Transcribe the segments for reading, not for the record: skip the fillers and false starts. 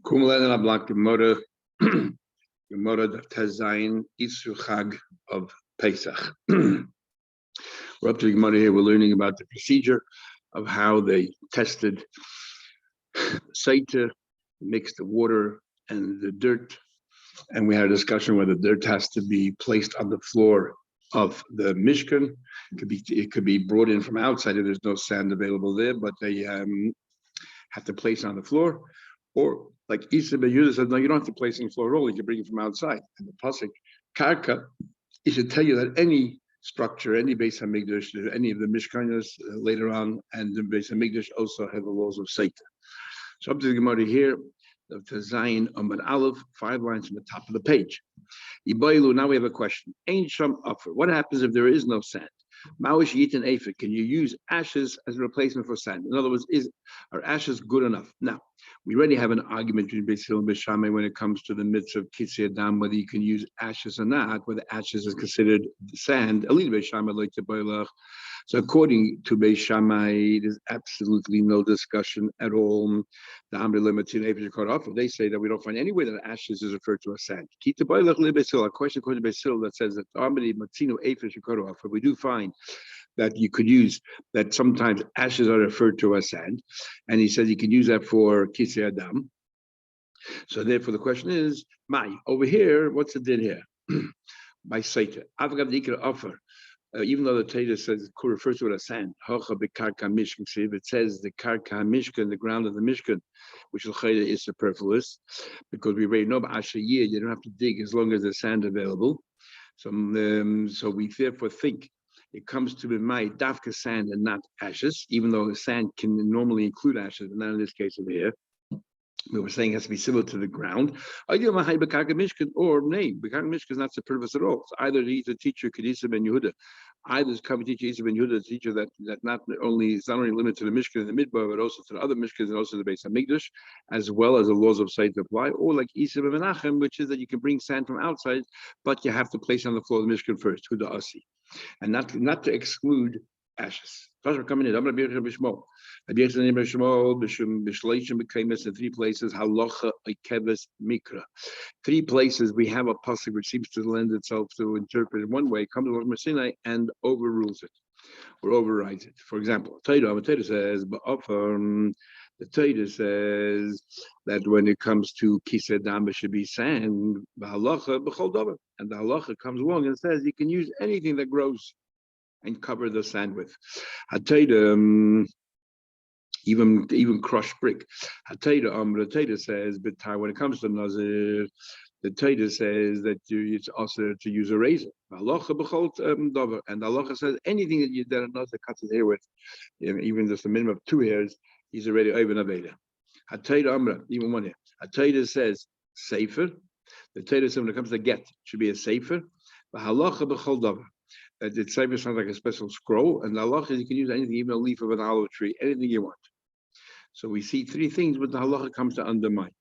Kumlan and Ablak Gemara, Gemara Daf Tezayin Isur Chag of Pesach. We're up to the Gemara here. We're learning about the procedure of how they tested Sotah, mixed the water and the dirt, and we had a discussion whether dirt has to be placed on the floor of the Mishkan. It could be brought in from outside if there's no sand available there, but they have to place it on the floor. Or like Isa ben Yehuda said, no, you don't have to place it on the floor at all. You can bring it from outside. And the pasuk Karka, it should tell you that any structure, any Beis Hamikdash, any of the Mishkanos later on, and the Beis Hamikdash also have the laws of Sotah. So up to the Gemara here, of Tezayin Amud Aleph, 5 lines from the top of the page. Ibailu, now we have a question. Ain Sham Offer. What happens if there is no sand? Mawish Yitin Eifet. Can you use ashes as a replacement for sand? In other words, are ashes good enough? Now, we already have an argument between Beis Hillel and Beis Shammai when it comes to the mitzvah of Kitzei Adam, whether you can use ashes or not, whether ashes is considered sand. Beis Shammai like to boilach. So according to Beis Shammai, there's absolutely no discussion at all. They say that we don't find any way that ashes is referred to as sand. A question according to Beis Hillel that says that we do find that you could use that sometimes ashes are referred to as sand, and he says you can use that for Kitzei Adam. So therefore the question is, over here, what's the din here? By Sotah. Offer. Even though the Torah says it refers to it as sand, it says the karka mishkan, the ground of the mishkan, which is superfluous, because we already know about Ashayir, you don't have to dig as long as there's sand available. So we therefore think it comes to be my dafka sand and not ashes, even though the sand can normally include ashes, but not in this case over here. We were saying it has to be similar to the ground. Or nay, Bekarka Mishkan is not superfluous at all. So either he's a teacher, Kedisa ben Yehuda, either is coming teacher Isa ben Yehuda, a teacher that not only is not only limited to the Mishkan and the Midbar, but also to the other Mishkans and also the Beis Hamikdash, as well as the laws of Sotah apply. Or like Isa ben Menachem, which is that you can bring sand from outside, but you have to place it on the floor of the Mishkan first, Huda Asi, and not to exclude ashes. First, we're coming in. I'm going to be Bishmol. In 3 places, halacha ikeves mikra. 3 places we have a pasuk which seems to lend itself to interpret in one way, comes along Sinai and overrules it or overrides it. For example, the Torah says that when it comes to Kitzei Adam, it should be sand. And the halacha comes along and says you can use anything that grows and cover the sand with. Even crushed brick. The Torah says, but when it comes to Nazir, the Torah says that it's also to use a razor. And the halacha says anything that a Nazir cuts his hair with, even just a minimum of 2 hairs, he's already over Aveda. Even 1 hair. Torah says safer. The Torah says when it comes to get, it should be a safer. That the sefer sounds like a special scroll, and the halacha is you can use anything, even a leaf of an olive tree, anything you want. So we see 3 things, but the halacha comes to undermine.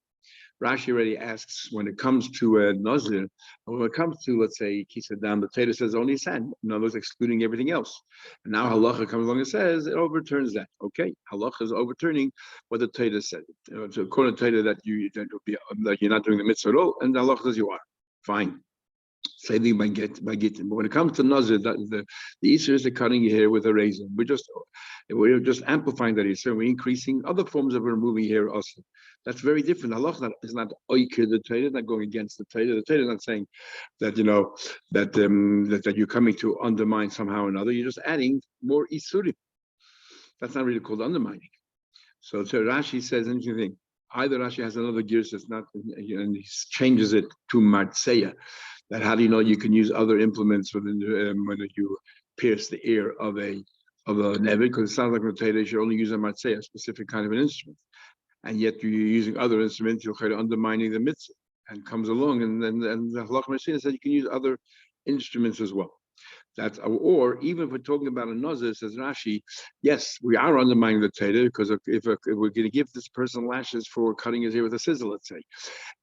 Rashi already asks when it comes to Nazir, when it comes to, let's say, Kitzei Adam, the Torah says only sand, in other words, excluding everything else. And now halacha comes along and says it overturns that. Okay, halacha is overturning what the Torah said. So according to Torah that you're not doing the mitzvah at all, and the halacha says you are. Fine. Same thing by getting. But when it comes to Nazir, the Isser is cutting your hair with a razor. We're just amplifying that Isser. We're increasing other forms of removing hair also. That's very different. Allah is not oiker the Torah, not going against the Torah. The Torah is not saying that that you're coming to undermine somehow or another. You're just adding more Isurim. That's not really called undermining. So Rashi says anything. Either Rashi has another gear that's not, and he changes it to Martseya. That how do you know you can use other implements when you pierce the ear of a nevid? Because it sounds like you should only use a matzeh, a specific kind of an instrument, and yet you're using other instruments. You're kind of undermining the mitzvah, and comes along, and the Halach Mashina says you can use other instruments as well. That's or even if we're talking about a nazir, says Rashi, yes, we are undermining the Torah because if we're going to give this person lashes for cutting his hair with a scissor, let's say,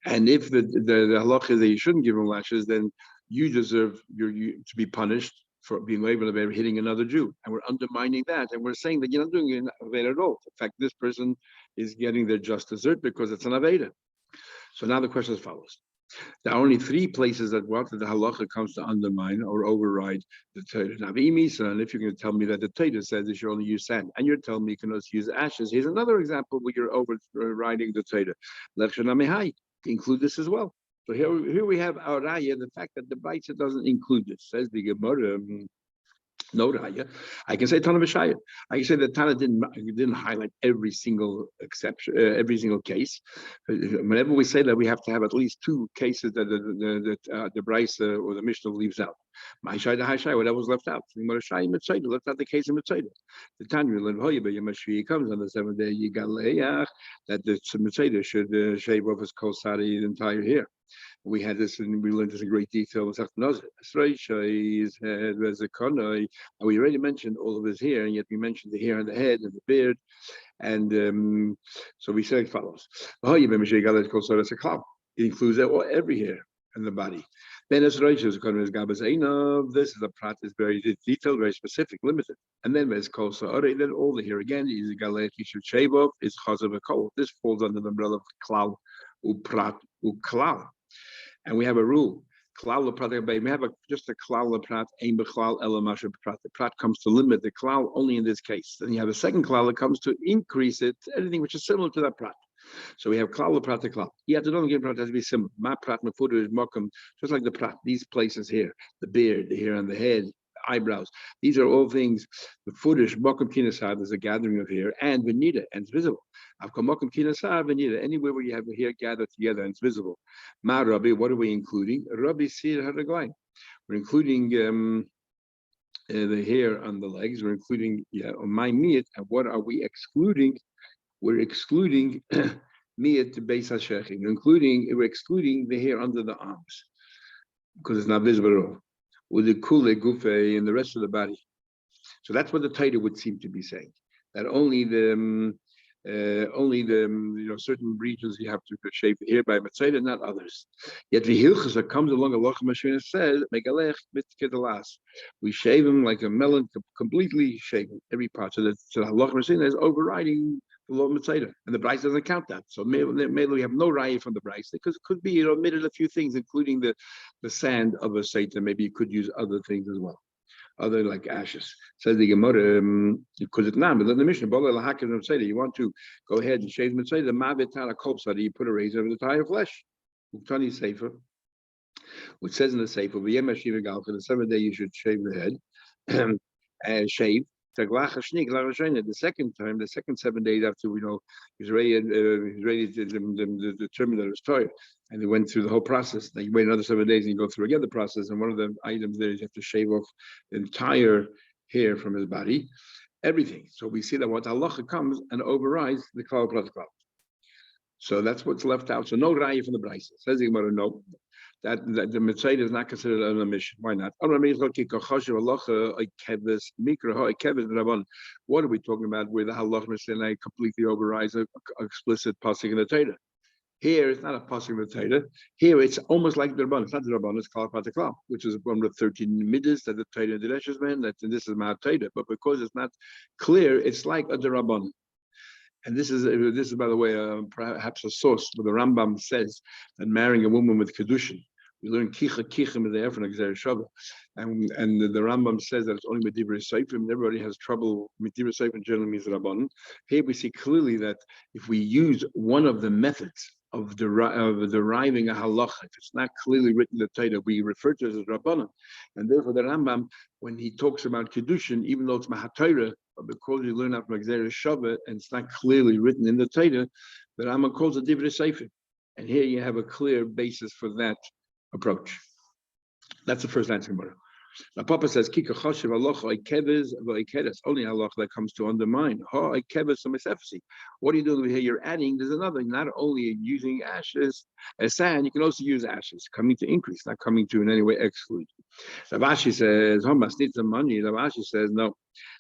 and if the halach is that you shouldn't give him lashes, then you deserve to be punished for being able to hitting another Jew, and we're undermining that, and we're saying that you're not doing it at all. In fact, this person is getting their just dessert because it's an Aveda. So now the question is as follows. There are only three places that the halacha comes to undermine or override the Torah. Now, and if you're going to tell me that the Torah says you should only use sand, and you're telling me you can also use ashes, here's another example where you're overriding the Torah. Include this as well. So here we have our raya, the fact that the Baita doesn't include this. Says the Gemara. No raya. I can say Tana B'Shaya. I can say that Tana didn't highlight every single exception, every single case. Whenever we say that, we have to have at least two cases that the Brisa or the Mishnah leaves out. My Shai the High Shai, whatever was left out. Left out the case of Mitzayda. The Tanya comes on the seventh day. You got that the Mitzayda should shave off his kosari the entire hair. We had this, and we learned this in great detail. And we already mentioned all of his hair, and yet we mentioned the hair on the head and the beard. And so we said it follows. It includes every hair in the body. Then as this is a prat is very detailed, very specific, limited. And then there's kosa. Then all the hair again is galet he should shave off is chazav kol. This falls under the umbrella of klal uprat uklal. And we have a rule. We have just a klal prat, aim b'klal elamasha prat. The prat comes to limit the klal only in this case. Then you have a second klal that comes to increase it, anything which is similar to that prat. So we have klal prat to klal. You have to know the prat has to be similar. My prat mefuder is mokum, just like the prat. These places here, the beard, the hair on the head, eyebrows. These are all things. The footish mokum kinasad is a gathering of hair, and venida, and it's visible. Mokum kinasad venida, anywhere where you have the hair gathered together and it's visible. Ma Rabbi, what are we including? Rabbi sir haraglaim. We're including the hair on the legs. We're including on my meat. And what are we excluding? We're excluding meat to beis hashechim. We're excluding the hair under the arms because it's not visible at all. With the kule gufe and the rest of the body. So that's what the Torah would seem to be saying. That only the certain regions you have to shave the hair by Mitzayda, not others. Yet the hilchas that comes along Allah says, Megalech mitkedalas. We shave him like a melon, completely shaven, every part. So that Allah is overriding the law of Mitzayda. And the Bryce doesn't count that. So maybe we have no raya from the Bryce, because it could be omitted a few things, including the sand of a Satan. Maybe you could use other things as well. Other like ashes. Says the Gemara, because it's not, but then the Mishnah, you want to go ahead and shave the Mitzayda, Mavitana Kopsa, you put a razor over the entire flesh. Uktani Sefer, which says in the Sefer, the 7th day you should shave the head, and shave. The second time, the second 7 days after he's ready to determine that it's Torah, and he went through the whole process. Then you wait another 7 days and you go through again the process. And one of the items there is you have to shave off the entire hair from his body, everything. So we see that what halacha comes and overrides the klal prat klal. So that's what's left out. So no raya from the brayso. Says the Gemara, no. That the Mitzayda is not considered an omission. Why not? What are we talking about where the halach Mishnah completely overrides an explicit pasuk in the Torah? Here it's not a pasuk in the Torah. Here it's almost like the Rabban. It's not the Rabban. It's klal prat klal, which is one of the 13 midas that the Torah and the Reshes man. And this is Ma'at Torah. But because it's not clear, it's like a Rabban. And this is by the way perhaps a source where the Rambam says that marrying a woman with kedushin. We learn kichim in the Efron Gzer Shavah, and the Rambam says that it's only with divrei seifim. Everybody has trouble with divrei seifim. Generally means rabbanon. Here we see clearly that if we use one of the methods of deriving a halacha, if it's not clearly written in the Torah, we refer to it as rabbanon, and therefore the Rambam, when he talks about kedushin, even though it's mahatorah, but because we learn out from Gzer Shavah and it's not clearly written in the Torah, the Rambam calls it divrei seifim, and here you have a clear basis for that approach. That's the first answer. Now Papa says, Kika Choshev Alocha Ikevez V'Ikedes, only halacha that comes to undermine. Ha Ikevez Samesefsi. What are you doing over here? You're adding, there's another, not only using ashes as sand, you can also use ashes, coming to increase, not coming to in any way exclude. Ravashi says, Hamas needs some money. Ravashi says, no.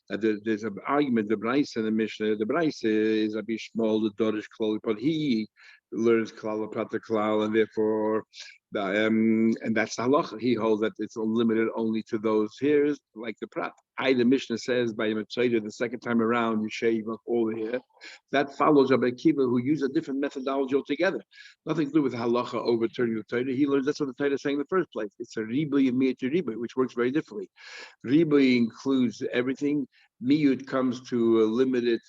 That there's an argument, the Bryce and the Mishnah. The Bryce is Abi Shmuel, the Dorish Klal, but he learns Klal Prat Klal, and therefore, and that's the halacha. He holds that it's limited only to those hairs, like the Prat. The Mishnah says by Mitzvah the second time around you shave off all the hair. That follows Rabbi Akiva, who used a different methodology altogether. Nothing to do with halacha overturning the Torah. He learns that's what the Torah is saying in the first place. It's a riba yemiyat riba, which works very differently. Riba includes everything. Miyut comes to limit it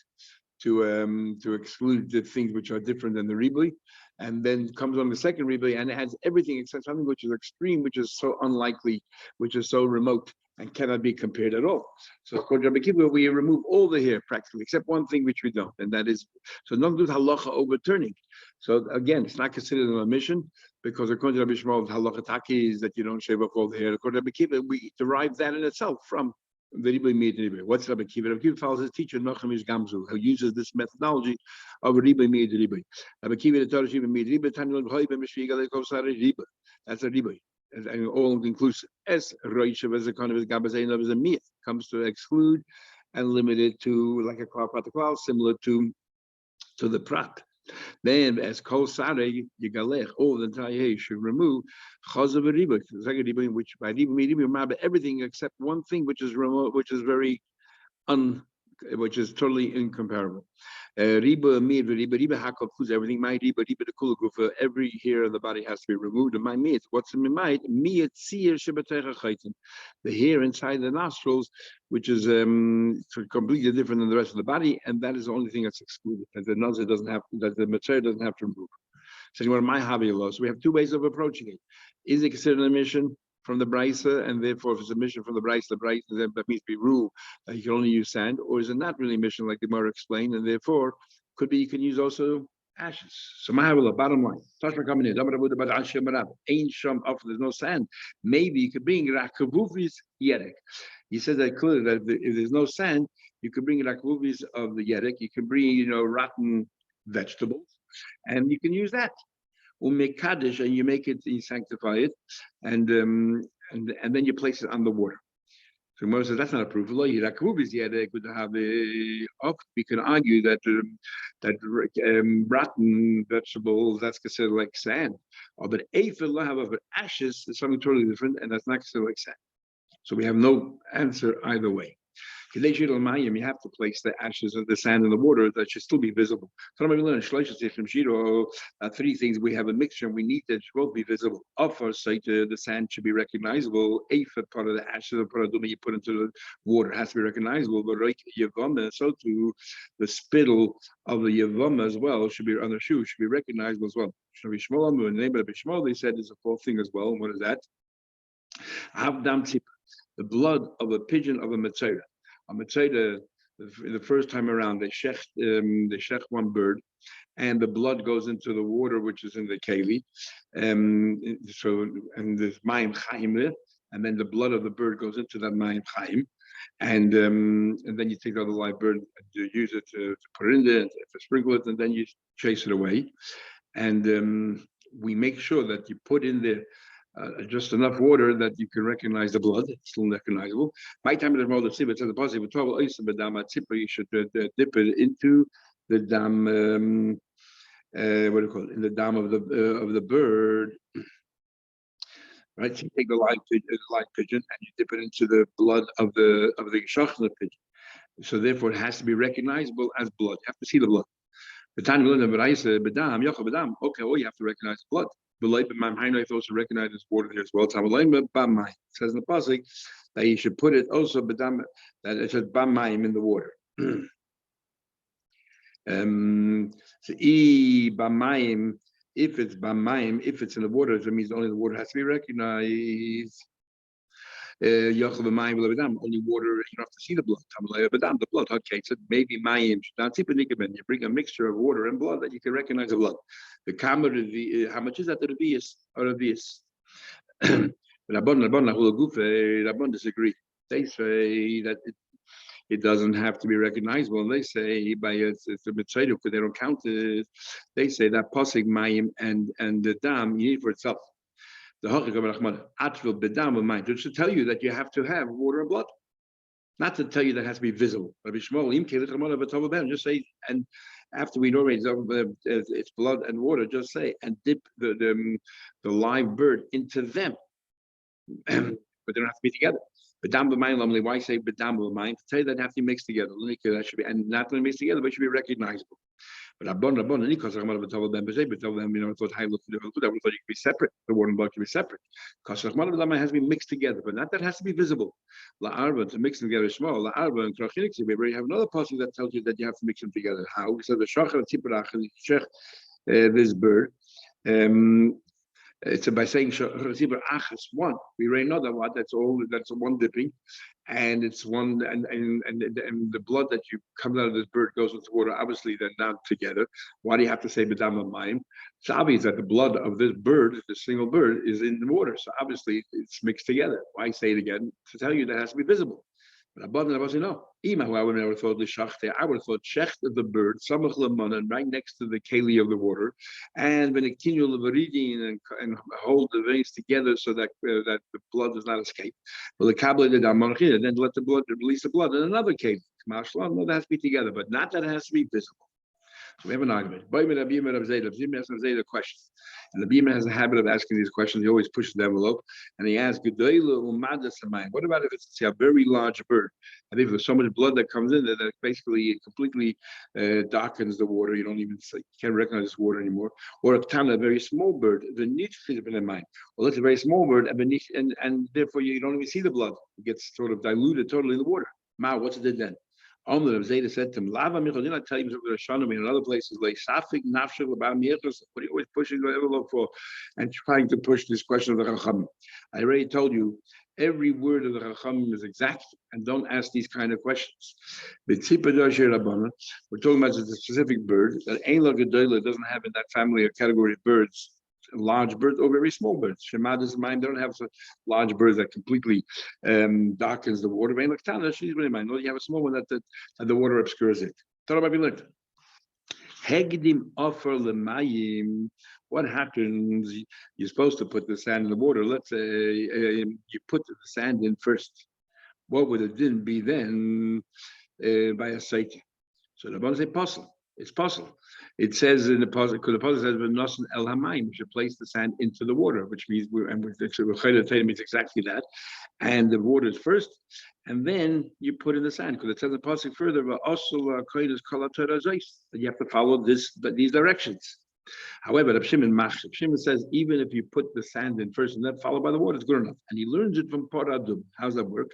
to exclude the things which are different than the ribui, and then comes on the second ribui and it has everything except something which is extreme, which is so unlikely, which is so remote and cannot be compared at all. So according to Rabbi Kippur, we remove all the hair practically, except one thing which we don't, and that is, so don't do halacha overturning. So again, it's not considered an omission, because according to Rabbi Shmuel, halacha taki is that you don't shave off all the hair. According to Rabbi Kippur, we derive that in itself from the riba miyat riba. What's Rabbi Kiva? Rabbi Kiva follows his teacher Nochem Ish Gamzu, who uses this methodology of riba miyat riba. Rabbi Kiva the Torah riba miyat riba. Tanya l'b'hoy b'mishvi galei kosar riba. That's a riba, and all inclusive. As roishav as a kind of as gabazayin of as a miyat comes to exclude and limit it to like a klal prat, similar to the prat. Then, as kol sare yigalech, all the entire hair should remove chazav riba, which by riba everything except one thing, which is remote, which is very which is totally incomparable. Riba hakol includes everything. My riba the kula gufa, every hair of the body has to be removed. And my miyat, what's in my miyat tzir shebatecha chaytin, the hair inside the nostrils, which is completely different than the rest of the body, and that is the only thing that's excluded. That the nazir doesn't have, that the material doesn't have to remove. So what are my hobby laws? So we have two ways of approaching it. Is it considered an emission from the brisa, and therefore if it's a mission from the brisa, then that means be rule that you can only use sand, or is it not really a mission like the Gemara explained, and therefore could be you can use also ashes. So bottom line, coming in, ain't sham up, there's no sand. Maybe you could bring rakavuvis yerek. He said that clearly that if there's no sand, you could bring rakavuvis of the yerek. You can bring rotten vegetables, and you can use that. Make kaddish, and you make it, you sanctify it, and then you place it on the water. So Moses says that's not a proof. We can argue that rotten vegetables, that's considered like sand. But ashes is something totally different, and that's not considered like sand. So we have no answer either way. You have to place the ashes of the sand in the water that should still be visible. So we learn three things. We have a mixture, and we need that it will be visible. The sand should be recognizable. Part of the ashes of paraduma you put into the water has to be recognizable. But so too, the spittle of the yavama as well should be on the shoe, should be recognizable as well. In the name of Bishmol, they said there's a fourth thing as well. And what is that? The blood of a pigeon of a metzora. A metzora, the first time around, they shech one bird, and the blood goes into the water which is in the keli. And there's mayim chaim there, and then the blood of the bird goes into that mayim chaim, and then you take the other live bird, you use it to put it in there, to sprinkle it, and then you chase it away. And we make sure that you put in there just enough water that you can recognize the blood. It's still recognizable. My time is more the sibit says the positive 12 you should dip it into the dam. What do you call it? In the dam of the bird. Right? So you take the live pigeon and you dip it into the blood of the shachna pigeon. So therefore, it has to be recognizable as blood. You have to see the blood. The time we learn the bedam. Okay, well you have to recognize the blood. It's also recognized as water there as well. It says in the pasuk that you should put it also bedam, that it says b'mayim in the water. So b'mayim, if it's b'mayim, if it's in the water, it means only the water has to be recognized. Only water, you don't have to see the blood. The blood. Okay, so maybe mayim. You bring a mixture of water and blood that you can recognize the blood. The kamar, how much is that? The revius or revius? Rabban disagree. They say that it doesn't have to be recognizable. And they say by it's a mitzvah because they don't count it. They say that pasig mayim and the dam you need for itself. The Atvil bedam of mind, just to tell you that you have to have water and blood, not to tell you that has to be visible. Just say, and after we know it's blood and water, just say and dip the live bird into them, but they don't have to be together. Bedam b'mayim, why say bedam b'mayim? To tell you that have to be mixed together. That should be, and not only mixed together, but it should be recognizable. But Rabban, and because I'm going to tell them, I thought I thought you could be separate. The water and blood could be separate. Because Rahman has to be mixed together, but not that has to be visible. La Arba, to mix them together is small. La Arba and Krachinik, we already have another passage that tells you that you have to mix them together. How? We said the Shachar Tiparach and this bird. It's by saying achas one. We already know that one. That's all. That's one dipping, and it's one. And the blood that you comes out of this bird goes into water. Obviously, they're not together. Why do you have to say bedam mayim? It's obvious that the blood of this bird, the single bird, is in the water. So obviously, it's mixed together. Why say it again? To tell you that it has to be visible. But Abba was no. I would have thought the shachte. I would have thought shecht of the bird, samach lemon, and right next to the keli of the water, and when it continue the and hold the veins together so that that the blood does not escape. Well, the kabbalah did amonachina, then let the blood release the blood in another keli. No, that has to be together, but not that it has to be visible. So we have an argument. The question. And the Bima has a habit of asking these questions. He always pushes the envelope. And he asks, what about if it's a very large bird? And if there's so much blood that comes in there that basically completely darkens the water, you can't recognize this water anymore. Or a very small bird, the niche has been in mind. Well, it's a very small bird, and therefore you don't even see the blood. It gets sort of diluted totally in the water. What's it then? Zayda said to him, Lava Michal, I tell you in other places, like Safik, Nafshik, about Mirchus, what are you always pushing the envelope for and trying to push this question of the Chacham? I already told you, every word of the Chacham is exact, and don't ask these kind of questions. We're talking about a specific bird that Ein La Gedola doesn't have in that family or category of birds. Large birds or very small birds. Shemadas mind don't have such large birds that completely darkens the water. She's really mind. No, you have a small one that the water obscures it. Hegdim offer lemayim. What happens? You're supposed to put the sand in the water. Let's say you put the sand in first. What would it then be then by a Sotah? So the one say possible. It's possible. It says in the puzzle, because the puzzle says "V'nosan el hamayim," we should place the sand into the water, which means means exactly that. And the water is first, and then you put in the sand, because it says in the puzzle further, that you have to follow these directions. However, Reb Shimon says even if you put the sand in first and then followed by the water, it's good enough. And he learns it from Paradum. How does that work?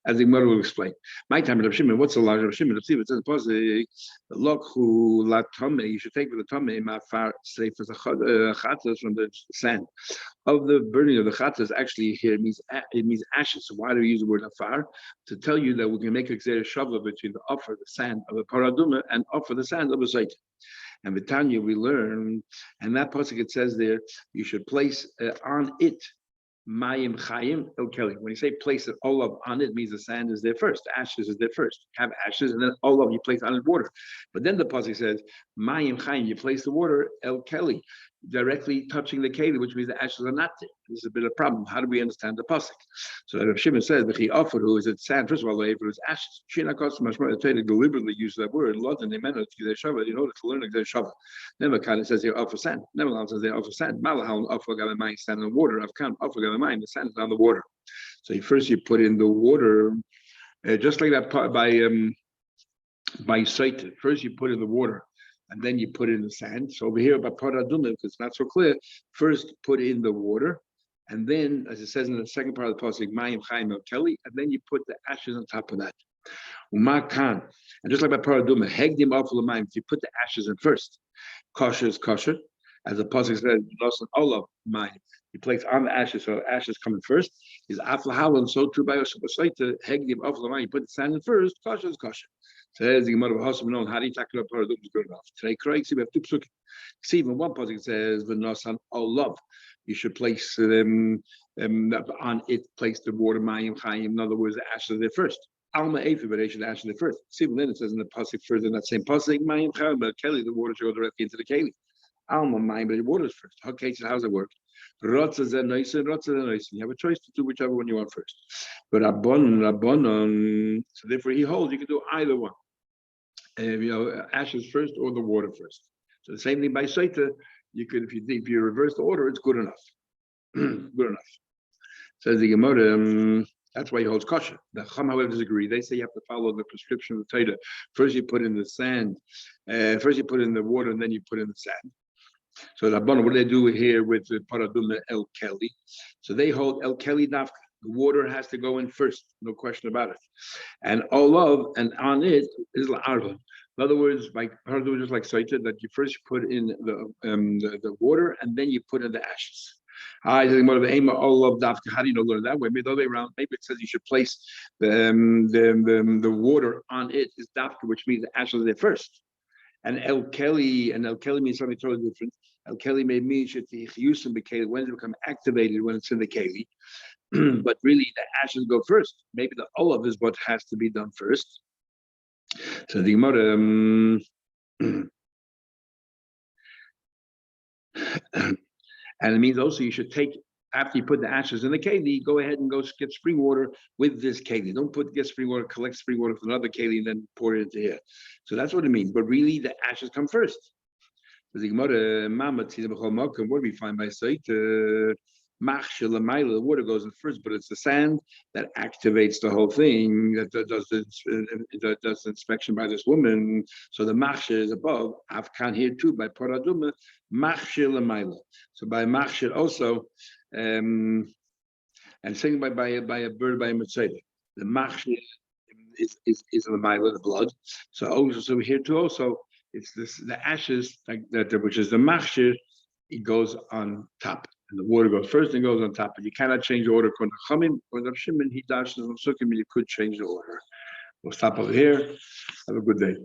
As the Gemara will explain. My time, Reb Shimon, what's the large Reb Shimon? It says the lokhu la tame. You should take the tame mafar seifas chatas from the sand of the burning of the chatas. Actually, here it means ashes. So why do we use the word afar? To tell you that we can make a gzera shava between the offer, the sand of the paraduma, and offer the sand of the Sotah. And Vitanya, we learn, and that pasuk it says there, you should place on it mayim chayim el keli. When you say place it olav on it, means the sand is there first, the ashes is there first. Have ashes, and then olav you place on it water. But then the pasuk says mayim chayim, you place the water el keli, directly touching the keli, which means the ashes are not there. This is a bit of a problem. How do we understand the pasuk? So Rav Shimon says, "V'chi offered who is it sand? First of all, if it was ashes, Shina cost much more. The Torah deliberately used that word, Lot and Nemena to their shava in order to learn their shava. Never kind of says they offer sand. Never says they offer sand. Malahal offer galamai sand in the water. Avkan offer galamai, the sand is on the water. So first you put in the water, just like that by Sotah. First you put in the water, and then you put in the sand. So over here by Paradum, because it's not so clear, first put in the water. And then, as it says in the second part of the pasuk, Mayim Chaim El Keli, and then you put the ashes on top of that. Umakan, and just like by Paraduma, Hegdim Aful Mayim, if you put the ashes in first, kosher is kosher, as the pasuk says, Nosan Olav Mayim. You place on the ashes, so ashes coming first. Is Aful Halam, so true by Sotah, Hegdim Aful Mayim. You put the sand in first, kosher is kosher. Says the Gemara of Hasim known how do you tackle a Paraduma is good enough. Today, correct. See, we have two psukim. See, even one pasuk says, V'nosan Olav. You should place them on it, place the water, mayim chayim. In other words, the ashes there first. Alma efi, but they should ashes there first. See, then it says in the pasuk further in that same pasuk, mayim chayim, but keli, the water should go directly into the keli. Alma mayim, but the water is first. Okay, so how does it work? Rotza zenoisen, rotza zenoisen. You have a choice to do whichever one you want first. But rabbanon, so therefore he holds you can do either one. Ashes first or the water first. So the same thing by Sotah. You could, if you reverse the order, it's good enough. Good enough. Says the Gemara, That's why he holds kosher. The Chum, however, disagree. They say you have to follow the prescription of the Torah. First, you put in the sand. First, you put in the water, and then you put in the sand. So Rabbanan, what do they do here with the Paraduma El Kelly? So they hold El Kelly Dafka. The water has to go in first, no question about it. And Olav, and on it is La'arva. In other words, by Paraduma, just like Sotah, that you first put in the water, and then you put in the ashes. I think more of the aim of Olav Dafka. How do you know learn that way? Maybe the other way around. Maybe it says you should place the water on it is Dafka, which means the ashes are there first. And El Kelly means something totally different. El Kelly may mean when it become activated when it's in the Keli. But really the ashes go first. Maybe the olive is what has to be done first. So the Gemara and it means also you should take, after you put the ashes in the keli, go ahead and go get spring water with this keli. Don't get spring water, collect spring water from another keli and then pour it into here. So that's what it means. But really, the ashes come first. The Gemara, what do we find by sight? The water goes in first, but it's the sand that activates the whole thing, that does the inspection by this woman. So the machshir is above. Avkan here too by paraduma, machshir l'mayla. So by machshir also, and saying by a bird by a mitzvah. The machshir is l'mayla, the blood. So here too also. It's the ashes which is the machshir. It goes on top, and the water goes first and goes on top. But you cannot change the order. According to Chamim, according to Shimon, he dashes on Sukkim, you could change the order. We'll stop over here. Have a good day.